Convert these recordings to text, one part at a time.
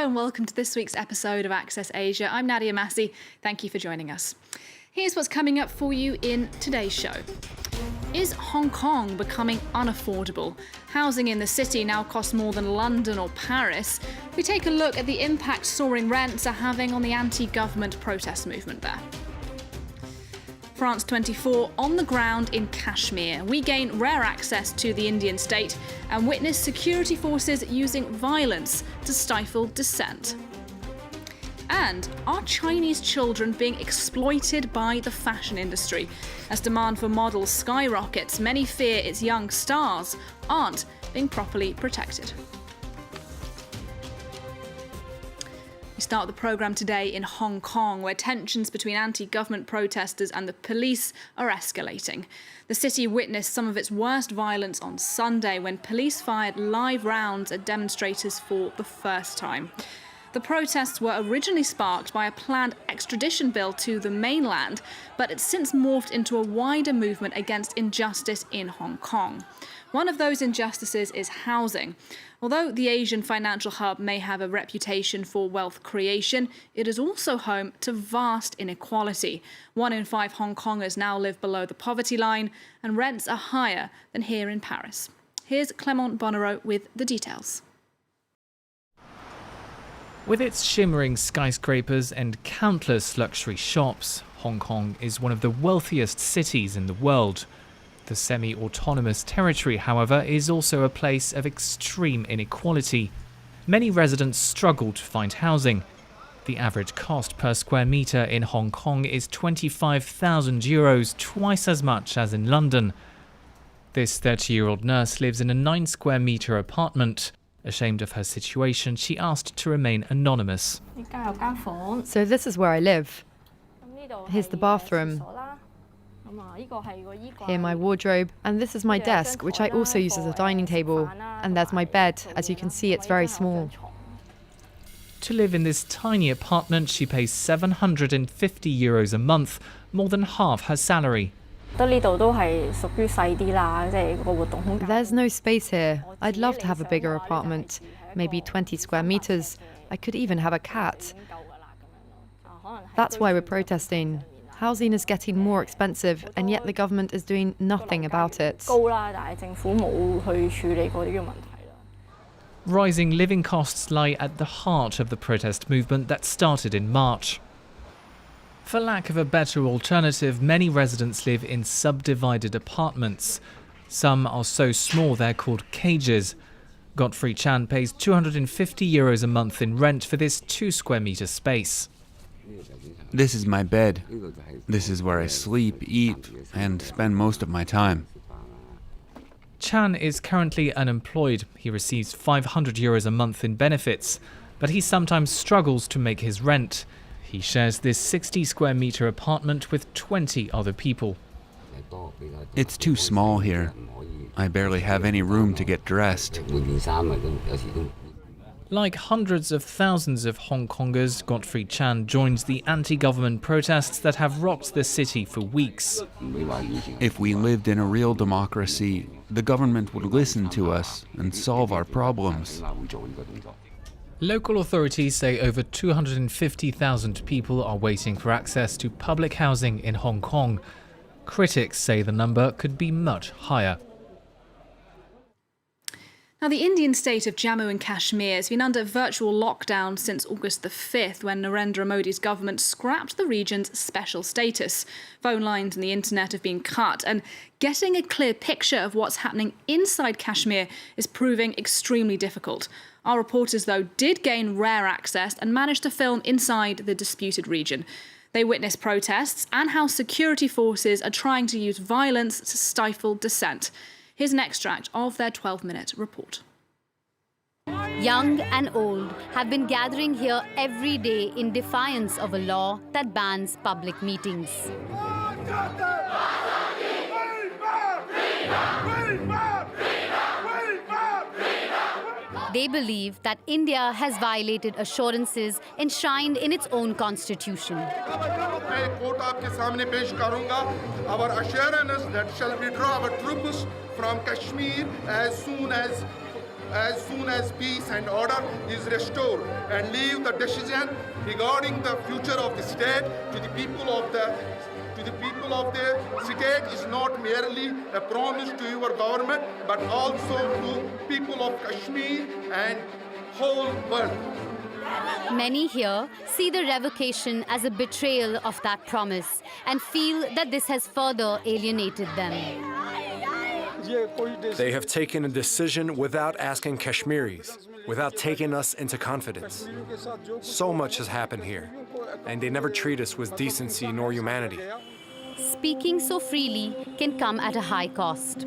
Hello and welcome to this week's episode of Access Asia. I'm Nadia Massey. Thank you for joining us. Here's what's coming up for you in today's show. Is Hong Kong becoming unaffordable? Housing in the city now costs more than London or Paris. We take a look at the impact soaring rents are having on the anti-government protest movement there. France 24 on the ground in Kashmir. We gain rare access to the Indian state and witness security forces using violence to stifle dissent. And are Chinese children being exploited by the fashion industry? As demand for models skyrockets, many fear its young stars aren't being properly protected. We start the programme today in Hong Kong, where tensions between anti-government protesters and the police are escalating. The city witnessed some of its worst violence on Sunday when police fired live rounds at demonstrators for the first time. The protests were originally sparked by a planned extradition bill to the mainland, but it's since morphed into a wider movement against injustice in Hong Kong. One of those injustices is housing. Although the Asian financial hub may have a reputation for wealth creation, it is also home to vast inequality. 1 in 5 Hong Kongers now live below the poverty line, and rents are higher than here in Paris. Here's Clement Bonnereau with the details. With its shimmering skyscrapers and countless luxury shops, Hong Kong is one of the wealthiest cities in the world. The semi-autonomous territory, however, is also a place of extreme inequality. Many residents struggle to find housing. The average cost per square metre in Hong Kong is €25,000, twice as much as in London. This 30-year-old nurse lives in a 9-square-metre apartment. Ashamed of her situation, she asked to remain anonymous. So this is where I live. Here's the bathroom. Here my wardrobe, and this is my desk, which I also use as a dining table. And there's my bed. As you can see, it's very small. To live in this tiny apartment, she pays €750 a month, more than half her salary. There's no space here. I'd love to have a bigger apartment, maybe 20 square meters. I could even have a cat. That's why we're protesting. Housing is getting more expensive, and yet the government is doing nothing about it. Rising living costs lie at the heart of the protest movement that started in March. For lack of a better alternative, many residents live in subdivided apartments. Some are so small they're called cages. Godfrey Chan pays €250 a month in rent for this 2-square-metre space. This is my bed. This is where I sleep, eat, and spend most of my time. Chan is currently unemployed. He receives €500 a month in benefits, but he sometimes struggles to make his rent. He shares this 60-square-metre apartment with 20 other people. It's too small here. I barely have any room to get dressed. Like hundreds of thousands of Hong Kongers, Godfrey Chan joins the anti-government protests that have rocked the city for weeks. If we lived in a real democracy, the government would listen to us and solve our problems. Local authorities say over 250,000 people are waiting for access to public housing in Hong Kong. Critics say the number could be much higher. Now, the Indian state of Jammu and Kashmir has been under virtual lockdown since August the 5th, when Narendra Modi's government scrapped the region's special status. Phone lines and the internet have been cut, and getting a clear picture of what's happening inside Kashmir is proving extremely difficult. Our reporters, though, did gain rare access and managed to film inside the disputed region. They witnessed protests and how security forces are trying to use violence to stifle dissent. Here's an extract of their 12-minute report. Young and old have been gathering here every day in defiance of a law that bans public meetings. They believe that India has violated assurances enshrined in its own constitution. Our assurance that shall withdraw our troops from Kashmir as soon as as soon as peace and order is restored, and leave the decision regarding the future of the state to the people of the state is not merely a promise to your government, but also to people of Kashmir and whole world. Many here see the revocation as a betrayal of that promise and feel that this has further alienated them. They have taken a decision without asking Kashmiris, without taking us into confidence. So much has happened here, and they never treat us with decency nor humanity. Speaking so freely can come at a high cost.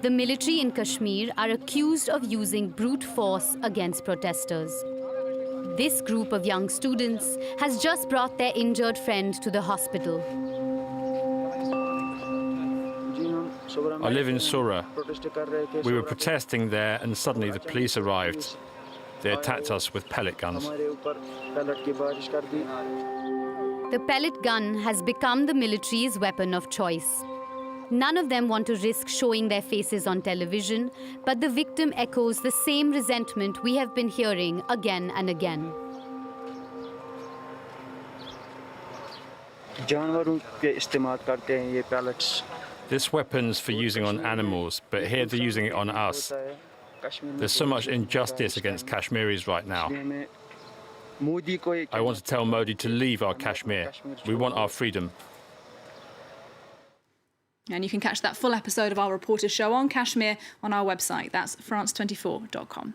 The military in Kashmir are accused of using brute force against protesters. This group of young students has just brought their injured friend to the hospital. I live in Surah. We were protesting there and suddenly the police arrived. They attacked us with pellet guns. The pellet gun has become the military's weapon of choice. None of them want to risk showing their faces on television, but the victim echoes the same resentment we have been hearing again and again. This weapon's for using on animals, but here they're using it on us. There's so much injustice against Kashmiris right now. I want to tell Modi to leave our Kashmir. We want our freedom. And you can catch that full episode of our reporter show on Kashmir on our website. That's france24.com.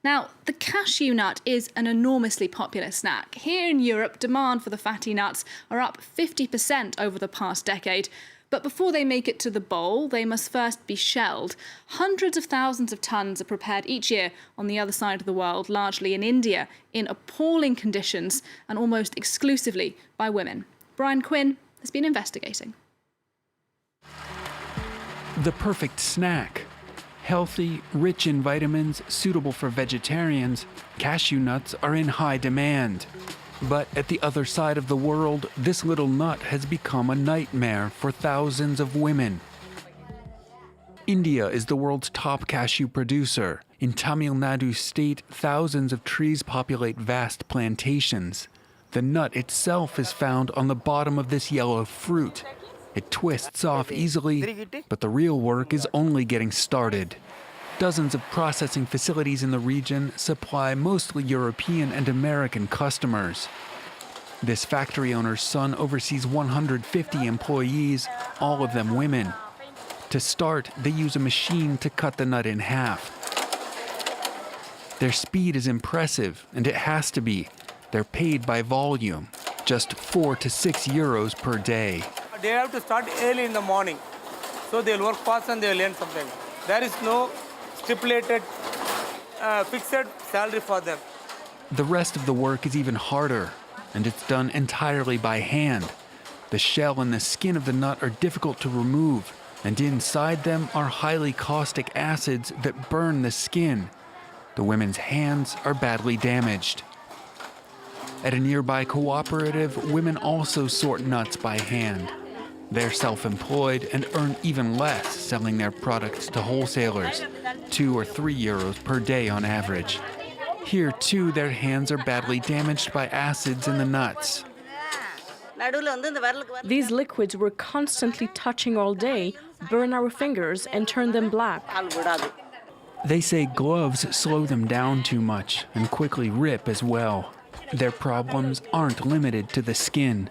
Now, the cashew nut is an enormously popular snack. Here in Europe, demand for the fatty nuts are up 50% over the past decade. But before they make it to the bowl, they must first be shelled. Hundreds of thousands of tons are prepared each year on the other side of the world, largely in India, in appalling conditions and almost exclusively by women. Brian Quinn has been investigating. The perfect snack. Healthy, rich in vitamins, suitable for vegetarians, cashew nuts are in high demand. But at the other side of the world, this little nut has become a nightmare for thousands of women. India is the world's top cashew producer. In Tamil Nadu state, thousands of trees populate vast plantations. The nut itself is found on the bottom of this yellow fruit. It twists off easily, but the real work is only getting started. Dozens of processing facilities in the region supply mostly European and American customers. This factory owner's son oversees 150 employees, all of them women. To start, they use a machine to cut the nut in half. Their speed is impressive, and it has to be. They're paid by volume, just 4 to 6 euros per day. They have to start early in the morning, so they'll work fast and they'll earn something. There is no stipulated fixed salary for them. The rest of the work is even harder, and it's done entirely by hand. The shell and the skin of the nut are difficult to remove, and inside them are highly caustic acids that burn the skin. The women's hands are badly damaged. At a nearby cooperative, women also sort nuts by hand. They're self-employed and earn even less selling their products to wholesalers, 2 or 3 euros per day on average. Here, too, their hands are badly damaged by acids in the nuts. These liquids we're constantly touching all day burn our fingers and turn them black. They say gloves slow them down too much and quickly rip as well. Their problems aren't limited to the skin.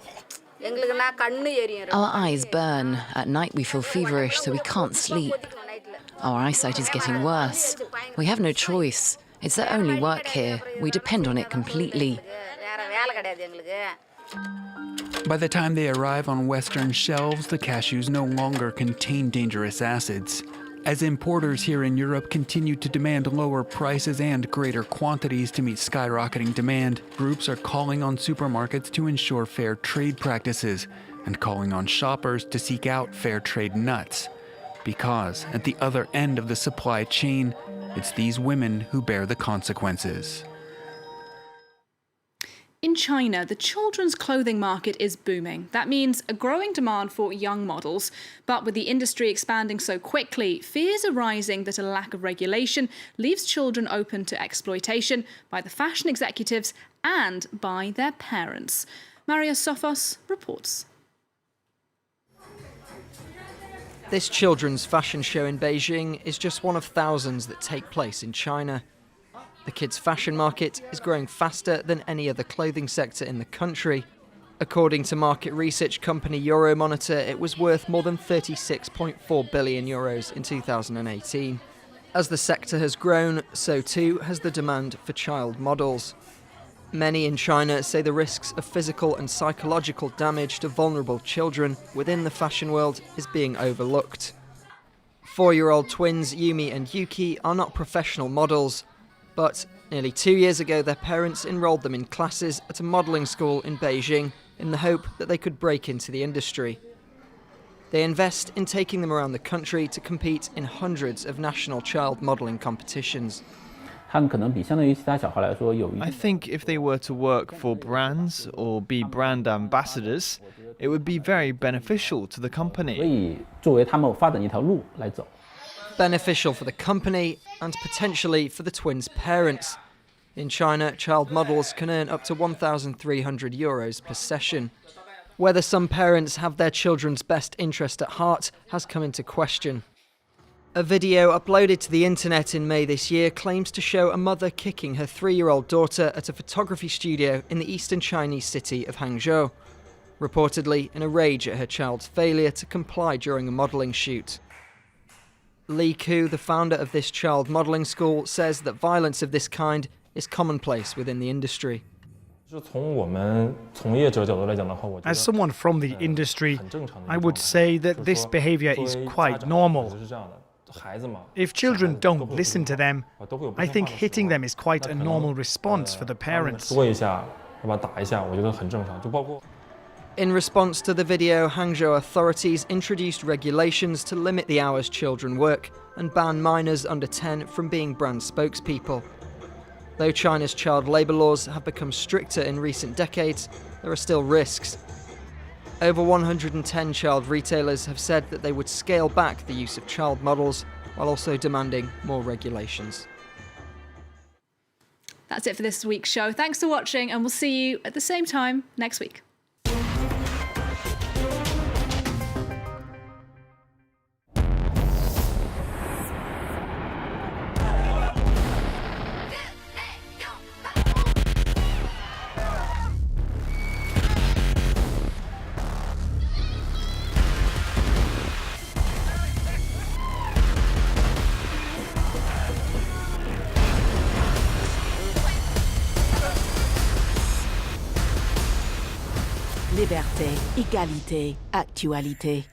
Our eyes burn. At night we feel feverish, so we can't sleep. Our eyesight is getting worse. We have no choice. It's their only work here. We depend on it completely. By the time they arrive on Western shelves, the cashews no longer contain dangerous acids. As importers here in Europe continue to demand lower prices and greater quantities to meet skyrocketing demand, groups are calling on supermarkets to ensure fair trade practices and calling on shoppers to seek out fair trade nuts. Because at the other end of the supply chain, it's these women who bear the consequences. In China, the children's clothing market is booming. That means a growing demand for young models. But with the industry expanding so quickly, fears are rising that a lack of regulation leaves children open to exploitation by the fashion executives and by their parents. Maria Sofos reports. This children's fashion show in Beijing is just one of thousands that take place in China. The kids' fashion market is growing faster than any other clothing sector in the country. According to market research company Euromonitor, it was worth more than 36.4 billion euros in 2018. As the sector has grown, so too has the demand for child models. Many in China say the risks of physical and psychological damage to vulnerable children within the fashion world is being overlooked. 4-year-old twins Yumi and Yuki are not professional models, but nearly 2 years ago their parents enrolled them in classes at a modelling school in Beijing in the hope that they could break into the industry. They invest in taking them around the country to compete in hundreds of national child modelling competitions. I think if they were to work for brands or be brand ambassadors, it would be very beneficial to the company. Beneficial for the company and potentially for the twins' parents. In China, child models can earn up to 1,300 euros per session. Whether some parents have their children's best interest at heart has come into question. A video uploaded to the internet in May this year claims to show a mother kicking her 3-year-old daughter at a photography studio in the eastern Chinese city of Hangzhou, reportedly in a rage at her child's failure to comply during a modelling shoot. Li Ku, the founder of this child modelling school, says that violence of this kind is commonplace within the industry. As someone from the industry, I would say that this behaviour is quite normal. If children don't listen to them, I think hitting them is quite a normal response for the parents. In response to the video, Hangzhou authorities introduced regulations to limit the hours children work and ban minors under 10 from being brand spokespeople. Though China's child labour laws have become stricter in recent decades, there are still risks. Over 110 child retailers have said that they would scale back the use of child models while also demanding more regulations. That's it for this week's show. Thanks for watching, and we'll see you at the same time next week. Liberté, égalité, actualité.